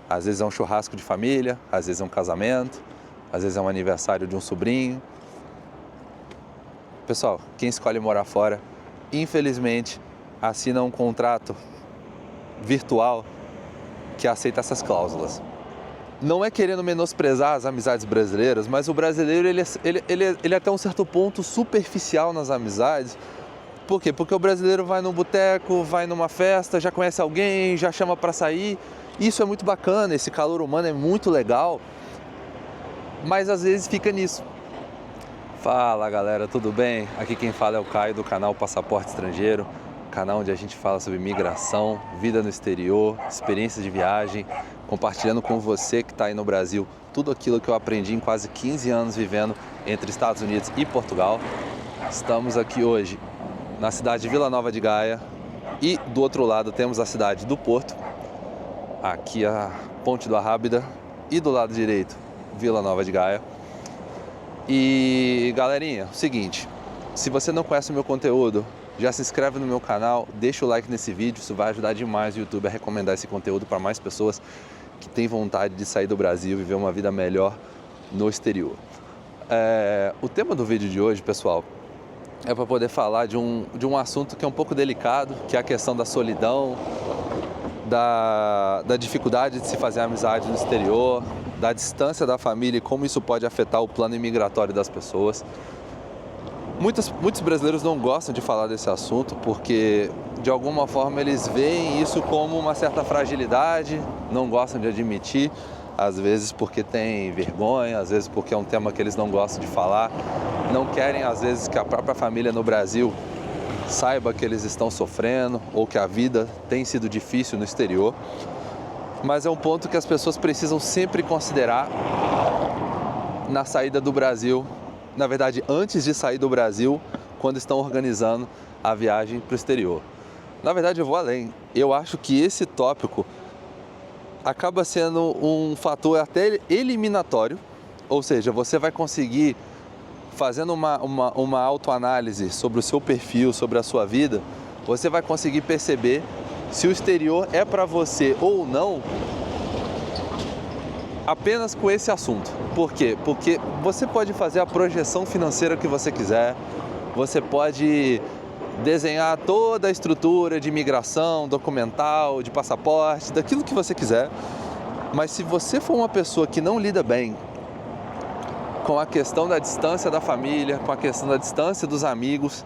Às vezes é um churrasco de família, às vezes é um casamento, às vezes é um aniversário de um sobrinho. Pessoal, quem escolhe morar fora, infelizmente, assina um contrato virtual que aceita essas cláusulas. Não é querendo menosprezar as amizades brasileiras, mas o brasileiro ele é até um certo ponto superficial nas amizades. Por quê? Porque o brasileiro vai num boteco, vai numa festa, já conhece alguém, já chama para sair. Isso é muito bacana, esse calor humano é muito legal, mas às vezes fica nisso. Fala galera, tudo bem? Aqui quem fala é o Caio do canal Passaporte Estrangeiro, canal onde a gente fala sobre migração, vida no exterior, experiências de viagem, compartilhando com você que está aí no Brasil tudo aquilo que eu aprendi em quase 15 anos vivendo entre Estados Unidos e Portugal. Estamos aqui hoje na cidade de Vila Nova de Gaia e do outro lado temos a cidade do Porto, aqui a Ponte do Arrábida e do lado direito Vila Nova de Gaia. E galerinha, seguinte, se você não conhece o meu conteúdo, já se inscreve no meu canal, deixa o like nesse vídeo, isso vai ajudar demais o YouTube a recomendar esse conteúdo para mais pessoas que têm vontade de sair do Brasil e viver uma vida melhor no exterior. O tema do vídeo de hoje, pessoal, é para poder falar de um assunto que é um pouco delicado, que é a questão da solidão, da dificuldade de se fazer amizade no exterior, da distância da família e como isso pode afetar o plano imigratório das pessoas. Muitos brasileiros não gostam de falar desse assunto porque, de alguma forma, eles veem isso como uma certa fragilidade, não gostam de admitir, às vezes porque tem vergonha, às vezes porque é um tema que eles não gostam de falar, não querem, às vezes, que a própria família no Brasil saiba que eles estão sofrendo ou que a vida tem sido difícil no exterior. Mas é um ponto que as pessoas precisam sempre considerar na saída do Brasil, na verdade, antes de sair do Brasil, quando estão organizando a viagem para o exterior. Na verdade, eu vou além. Eu acho que esse tópico acaba sendo um fator até eliminatório, ou seja, você vai conseguir, fazendo uma autoanálise sobre o seu perfil, sobre a sua vida, você vai conseguir perceber se o exterior é para você ou não, apenas com esse assunto. Por quê? Porque você pode fazer a projeção financeira que você quiser, você pode desenhar toda a estrutura de imigração, documental, de passaporte, daquilo que você quiser, mas se você for uma pessoa que não lida bem com a questão da distância da família, com a questão da distância dos amigos,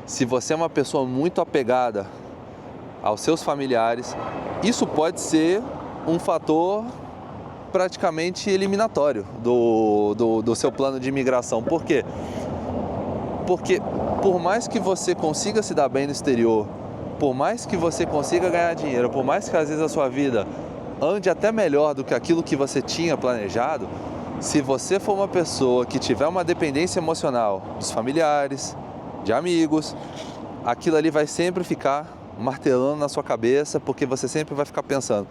se você é uma pessoa muito apegada aos seus familiares, isso pode ser um fator praticamente eliminatório do seu plano de imigração. Por quê? Porque por mais que você consiga se dar bem no exterior, por mais que você consiga ganhar dinheiro, por mais que às vezes a sua vida ande até melhor do que aquilo que você tinha planejado, se você for uma pessoa que tiver uma dependência emocional dos familiares, de amigos, aquilo ali vai sempre ficar martelando na sua cabeça, porque você sempre vai ficar pensando: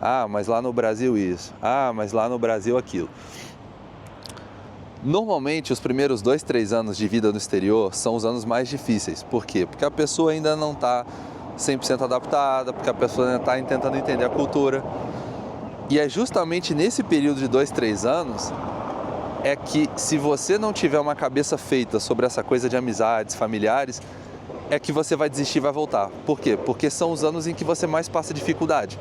ah, mas lá no Brasil isso, ah, mas lá no Brasil aquilo. Normalmente, os primeiros 2, 3 anos de vida no exterior são os anos mais difíceis. Por quê? Porque a pessoa ainda não está 100% adaptada, porque a pessoa ainda está tentando entender a cultura. E é justamente nesse período de 2, 3 anos é que, se você não tiver uma cabeça feita sobre essa coisa de amizades, familiares, é que você vai desistir e vai voltar. Por quê? Porque são os anos em que você mais passa dificuldade.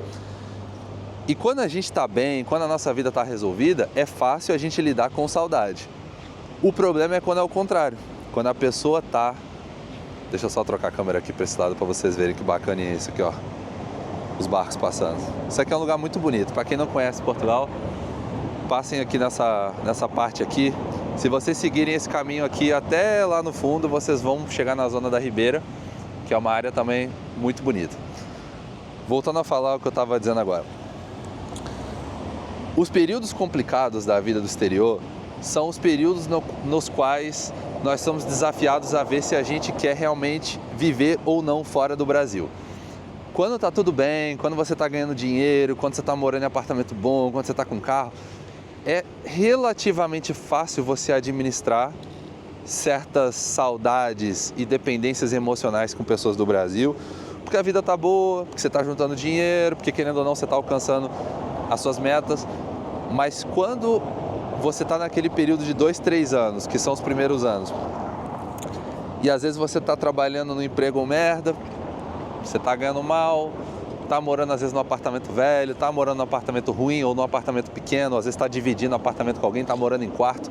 E quando a gente está bem, quando a nossa vida está resolvida, é fácil a gente lidar com saudade. O problema é quando é o contrário. Quando a pessoa está... Deixa eu só trocar a câmera aqui para esse lado para vocês verem que bacana é isso aqui, ó. Os barcos passando. Isso aqui é um lugar muito bonito. Para quem não conhece Portugal, passem aqui nessa parte aqui. Se vocês seguirem esse caminho aqui até lá no fundo, vocês vão chegar na zona da Ribeira, que é uma área também muito bonita. Voltando a falar o que eu estava dizendo agora. Os períodos complicados da vida do exterior são os períodos nos quais nós somos desafiados a ver se a gente quer realmente viver ou não fora do Brasil. Quando está tudo bem, quando você está ganhando dinheiro, quando você está morando em apartamento bom, quando você está com carro, é relativamente fácil você administrar certas saudades e dependências emocionais com pessoas do Brasil, porque a vida está boa, porque você está juntando dinheiro, porque querendo ou não você está alcançando as suas metas, mas quando você está naquele período de 2, 3 anos, que são os primeiros anos, e às vezes você está trabalhando no emprego merda, você está ganhando mal, está morando às vezes num apartamento velho, está morando num apartamento ruim ou num apartamento pequeno, às vezes está dividindo apartamento com alguém, está morando em quarto.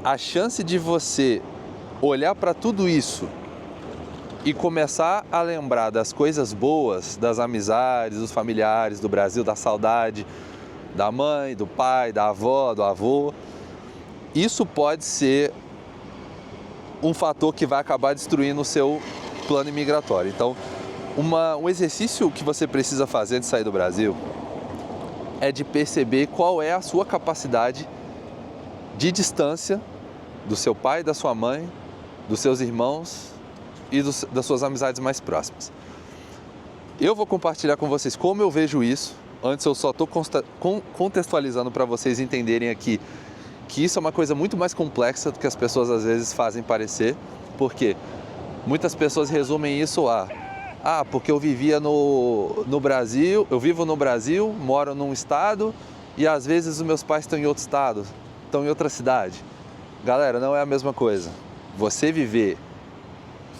A chance de você olhar para tudo isso e começar a lembrar das coisas boas, das amizades, dos familiares, do Brasil, da saudade, da mãe, do pai, da avó, do avô, isso pode ser um fator que vai acabar destruindo o seu plano imigratório. Então, um exercício que você precisa fazer antes de sair do Brasil é de perceber qual é a sua capacidade de distância do seu pai, da sua mãe, dos seus irmãos e das suas amizades mais próximas. Eu vou compartilhar com vocês como eu vejo isso. Antes eu só estou contextualizando para vocês entenderem aqui que isso é uma coisa muito mais complexa do que as pessoas às vezes fazem parecer, porque muitas pessoas resumem isso a porque eu vivia no Brasil, eu vivo no Brasil, moro num estado e às vezes os meus pais estão em outro estado, estão em outra cidade. Galera, não é a mesma coisa. Você viver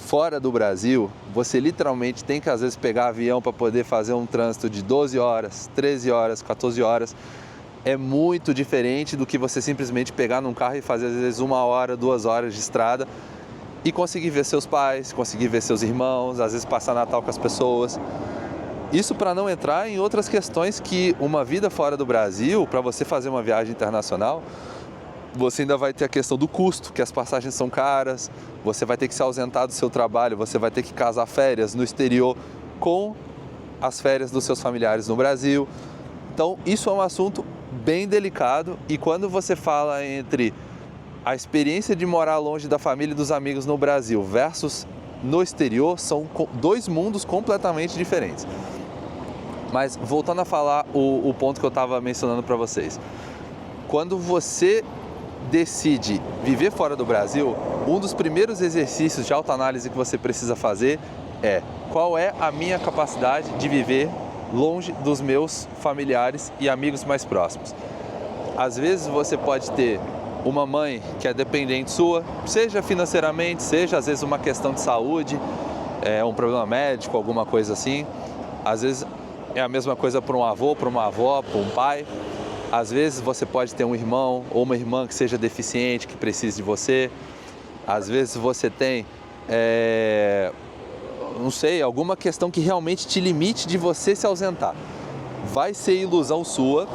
fora do Brasil, você literalmente tem que às vezes pegar avião para poder fazer um trânsito de 12 horas, 13 horas, 14 horas. É muito diferente do que você simplesmente pegar num carro e fazer às vezes 1 hora, 2 horas de estrada e conseguir ver seus pais, conseguir ver seus irmãos, às vezes passar Natal com as pessoas. Isso para não entrar em outras questões que uma vida fora do Brasil, para você fazer uma viagem internacional, você ainda vai ter a questão do custo, que as passagens são caras, você vai ter que se ausentar do seu trabalho, você vai ter que casar férias no exterior com as férias dos seus familiares no Brasil. Então, isso é um assunto bem delicado e quando você fala entre a experiência de morar longe da família e dos amigos no Brasil versus no exterior, são 2 mundos completamente diferentes. Mas, voltando a falar o ponto que eu estava mencionando para vocês. Quando você decide viver fora do Brasil, um dos primeiros exercícios de autoanálise que você precisa fazer é: qual é a minha capacidade de viver longe dos meus familiares e amigos mais próximos? Às vezes você pode ter uma mãe que é dependente sua, seja financeiramente, seja às vezes uma questão de saúde, um problema médico, alguma coisa assim. Às vezes é a mesma coisa para um avô, para uma avó, para um pai. Às vezes você pode ter um irmão ou uma irmã que seja deficiente, que precise de você. Às vezes você tem, não sei, alguma questão que realmente te limite de você se ausentar. Vai ser ilusão sua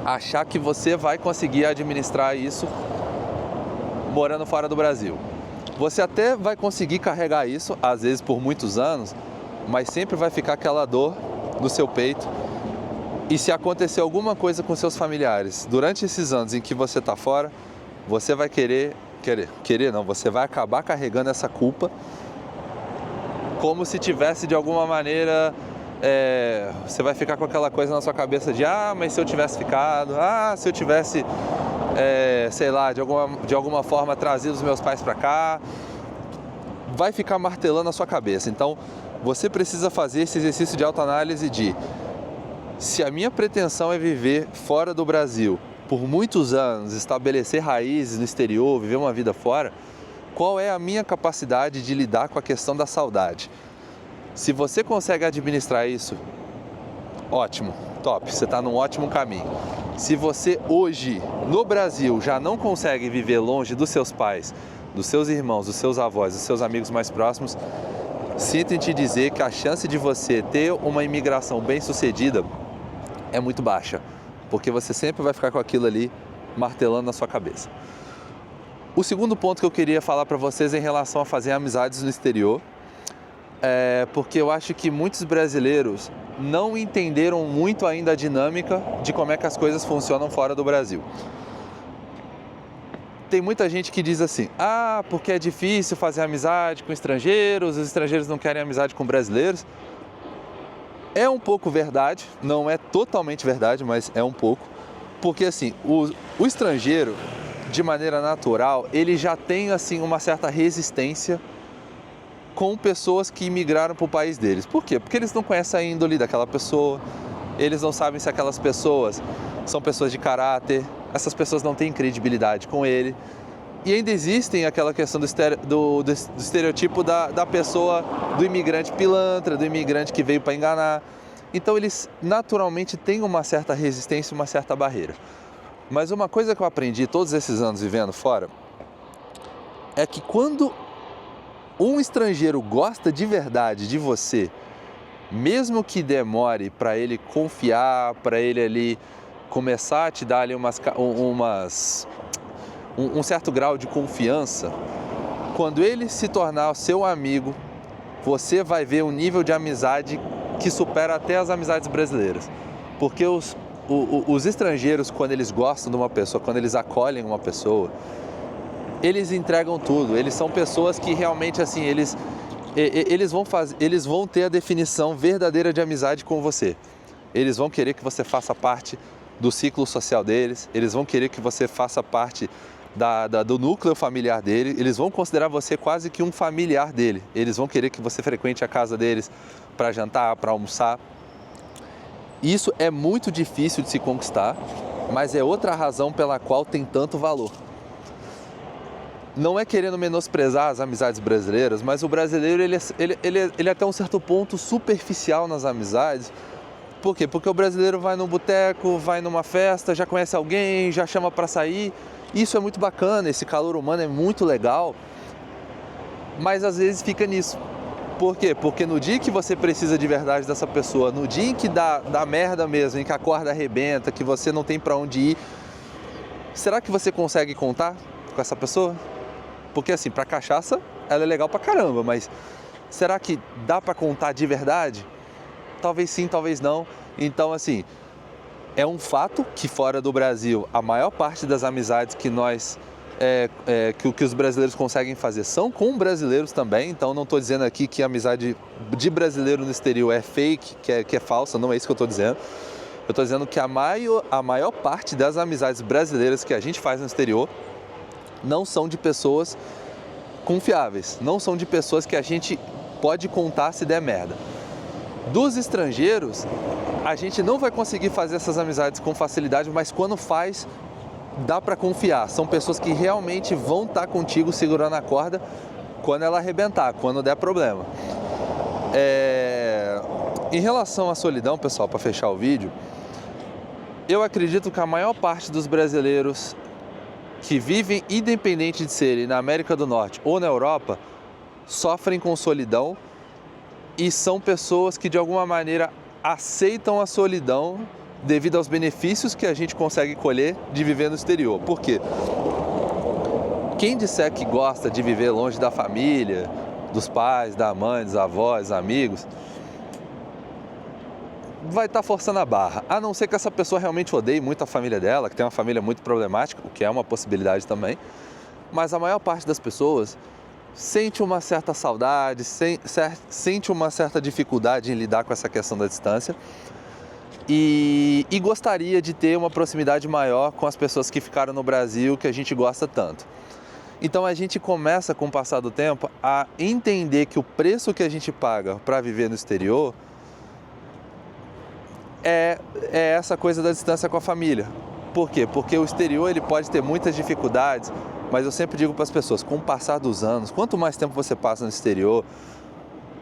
achar que você vai conseguir administrar isso morando fora do Brasil. Você até vai conseguir carregar isso, às vezes por muitos anos, mas sempre vai ficar aquela dor no seu peito. E se acontecer alguma coisa com seus familiares durante esses anos em que você está fora, você vai você vai acabar carregando essa culpa como se tivesse de alguma maneira, você vai ficar com aquela coisa na sua cabeça de mas se eu tivesse ficado, se eu tivesse, sei lá, de alguma forma trazido os meus pais para cá, vai ficar martelando a sua cabeça. Então, você precisa fazer esse exercício de autoanálise de: se a minha pretensão é viver fora do Brasil por muitos anos, estabelecer raízes no exterior, viver uma vida fora, qual é a minha capacidade de lidar com a questão da saudade? Se você consegue administrar isso, ótimo, top, você está num ótimo caminho. Se você hoje, no Brasil, já não consegue viver longe dos seus pais, dos seus irmãos, dos seus avós, dos seus amigos mais próximos, sinto em te dizer que a chance de você ter uma imigração bem-sucedida é muito baixa, porque você sempre vai ficar com aquilo ali martelando na sua cabeça. O segundo ponto que eu queria falar para vocês é em relação a fazer amizades no exterior, porque eu acho que muitos brasileiros não entenderam muito ainda a dinâmica de como é que as coisas funcionam fora do Brasil. Tem muita gente que diz assim: porque é difícil fazer amizade com estrangeiros, os estrangeiros não querem amizade com brasileiros. É um pouco verdade, não é totalmente verdade, mas é um pouco. Porque assim, o estrangeiro, de maneira natural, ele já tem assim uma certa resistência com pessoas que imigraram para o país deles. Por quê? Porque eles não conhecem a índole daquela pessoa, eles não sabem se aquelas pessoas são pessoas de caráter, essas pessoas não têm credibilidade com ele. E ainda existem aquela questão do estereotipo da pessoa, do imigrante pilantra, do imigrante que veio para enganar. Então eles naturalmente têm uma certa resistência, uma certa barreira. Mas uma coisa que eu aprendi todos esses anos vivendo fora é que quando um estrangeiro gosta de verdade de você, mesmo que demore para ele confiar, para ele ali começar a te dar ali um certo grau de confiança, quando ele se tornar seu amigo, você vai ver um nível de amizade que supera até as amizades brasileiras. Porque os estrangeiros, quando eles gostam de uma pessoa, quando eles acolhem uma pessoa, eles entregam tudo. Eles são pessoas que realmente, assim, eles vão ter a definição verdadeira de amizade com você. Eles vão querer que você faça parte do ciclo social deles, eles vão querer que você faça parte do núcleo familiar dele, eles vão considerar você quase que um familiar dele. Eles vão querer que você frequente a casa deles para jantar, para almoçar. Isso é muito difícil de se conquistar, mas é outra razão pela qual tem tanto valor. Não é querendo menosprezar as amizades brasileiras, mas o brasileiro ele é até um certo ponto superficial nas amizades. Por quê? Porque o brasileiro vai num boteco, vai numa festa, já conhece alguém, já chama para sair. Isso é muito bacana, esse calor humano é muito legal, mas às vezes fica nisso. Por quê? Porque no dia que você precisa de verdade dessa pessoa, no dia em que dá merda mesmo, em que a corda arrebenta, que você não tem para onde ir, será que você consegue contar com essa pessoa? Porque assim, para cachaça ela é legal pra caramba, mas será que dá para contar de verdade? Talvez sim, talvez não. Então assim, é um fato que fora do Brasil, a maior parte das amizades que que os brasileiros conseguem fazer são com brasileiros também. Então não estou dizendo aqui que a amizade de brasileiro no exterior é fake, que é falsa, não é isso que eu estou dizendo. Eu estou dizendo que a maior parte das amizades brasileiras que a gente faz no exterior não são de pessoas confiáveis, não são de pessoas que a gente pode contar se der merda. Dos estrangeiros, a gente não vai conseguir fazer essas amizades com facilidade, mas quando faz, dá para confiar. São pessoas que realmente vão estar contigo segurando a corda quando ela arrebentar, quando der problema. Em relação à solidão, pessoal, para fechar o vídeo, eu acredito que a maior parte dos brasileiros que vivem, independente de serem na América do Norte ou na Europa, sofrem com solidão e são pessoas que de alguma maneira aceitam a solidão devido aos benefícios que a gente consegue colher de viver no exterior. Por quê? Quem disser que gosta de viver longe da família, dos pais, da mãe, dos avós, dos amigos, vai estar forçando a barra. A não ser que essa pessoa realmente odeie muito a família dela, que tem uma família muito problemática, o que é uma possibilidade também. Mas a maior parte das pessoas sente uma certa saudade, sente uma certa dificuldade em lidar com essa questão da distância e gostaria de ter uma proximidade maior com as pessoas que ficaram no Brasil, que a gente gosta tanto. Então a gente começa, com o passar do tempo, a entender que o preço que a gente paga para viver no exterior é essa coisa da distância com a família. Por quê? Porque o exterior ele pode ter muitas dificuldades, mas eu sempre digo para as pessoas, com o passar dos anos, quanto mais tempo você passa no exterior,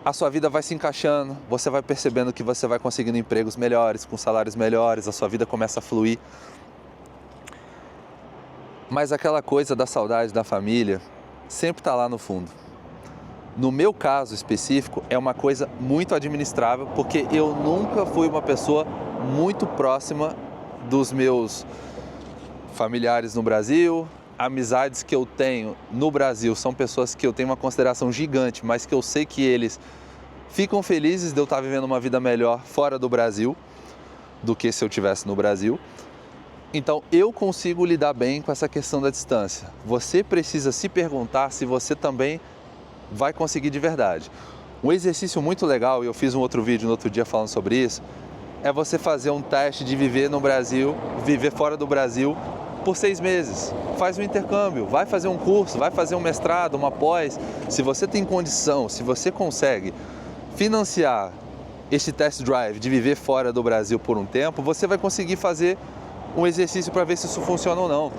a sua vida vai se encaixando, você vai percebendo que você vai conseguindo empregos melhores, com salários melhores, a sua vida começa a fluir. Mas aquela coisa da saudade da família sempre está lá no fundo. No meu caso específico, é uma coisa muito administrável, porque eu nunca fui uma pessoa muito próxima dos meus familiares no Brasil. Amizades que eu tenho no Brasil são pessoas que eu tenho uma consideração gigante, mas que eu sei que eles ficam felizes de eu estar vivendo uma vida melhor fora do Brasil do que se eu estivesse no Brasil. Então eu consigo lidar bem com essa questão da distância. Você precisa se perguntar se você também vai conseguir de verdade. Um exercício muito legal, e eu fiz um outro vídeo no outro dia falando sobre isso, é você fazer um teste de viver no Brasil, viver fora do Brasil por 6 meses. Faz um intercâmbio, vai fazer um curso, vai fazer um mestrado, uma pós. Se você tem condição, se você consegue financiar este test drive de viver fora do Brasil por um tempo, você vai conseguir fazer um exercício para ver se isso funciona ou não.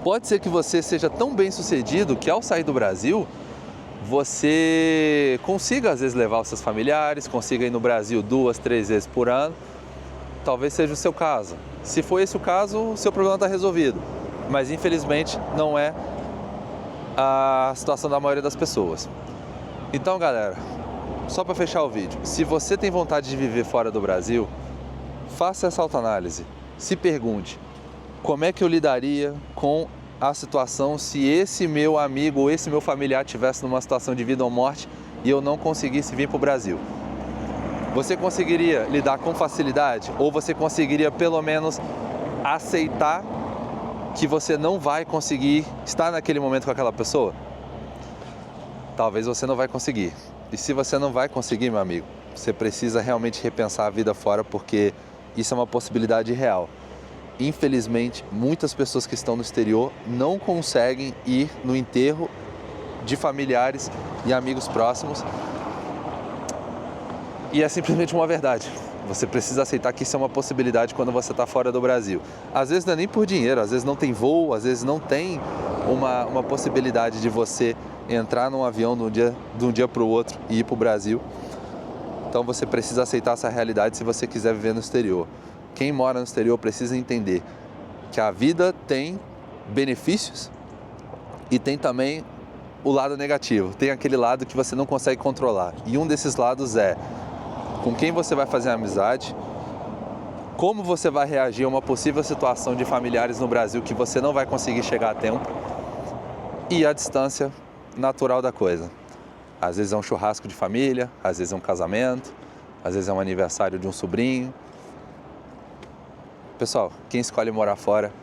Pode ser que você seja tão bem sucedido que ao sair do Brasil, você consiga às vezes levar os seus familiares, consiga ir no Brasil 2, 3 vezes por ano. Talvez seja o seu caso. Se for esse o caso, o seu problema está resolvido. Mas infelizmente não é a situação da maioria das pessoas. Então, galera, só para fechar o vídeo, se você tem vontade de viver fora do Brasil, faça essa autoanálise. Se pergunte, como é que eu lidaria com a situação se esse meu amigo ou esse meu familiar estivesse numa situação de vida ou morte e eu não conseguisse vir para o Brasil? Você conseguiria lidar com facilidade? Ou você conseguiria pelo menos aceitar que você não vai conseguir estar naquele momento com aquela pessoa? Talvez você não vai conseguir. E se você não vai conseguir, meu amigo, você precisa realmente repensar a vida fora, porque isso é uma possibilidade real. Infelizmente, muitas pessoas que estão no exterior não conseguem ir no enterro de familiares e amigos próximos. E é simplesmente uma verdade. Você precisa aceitar que isso é uma possibilidade quando você está fora do Brasil. Às vezes não é nem por dinheiro, às vezes não tem voo, às vezes não tem uma possibilidade de você entrar num avião de um dia para o outro e ir para o Brasil. Então você precisa aceitar essa realidade se você quiser viver no exterior. Quem mora no exterior precisa entender que a vida tem benefícios e tem também o lado negativo. Tem aquele lado que você não consegue controlar. E um desses lados é com quem você vai fazer amizade, como você vai reagir a uma possível situação de familiares no Brasil que você não vai conseguir chegar a tempo, e a distância natural da coisa. Às vezes é um churrasco de família, às vezes é um casamento, às vezes é um aniversário de um sobrinho. Pessoal, quem escolhe morar fora,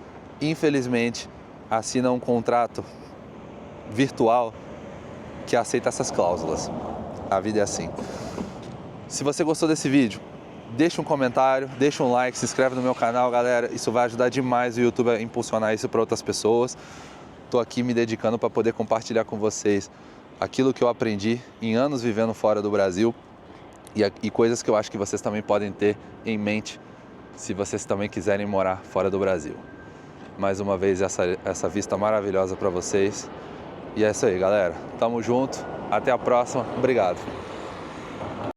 infelizmente, assina um contrato virtual que aceita essas cláusulas. A vida é assim. Se você gostou desse vídeo, deixa um comentário, deixa um like, se inscreve no meu canal, galera. Isso vai ajudar demais o YouTube a impulsionar isso para outras pessoas. Estou aqui me dedicando para poder compartilhar com vocês aquilo que eu aprendi em anos vivendo fora do Brasil e coisas que eu acho que vocês também podem ter em mente se vocês também quiserem morar fora do Brasil. Mais uma vez essa vista maravilhosa para vocês. E é isso aí, galera. Tamo junto. Até a próxima. Obrigado.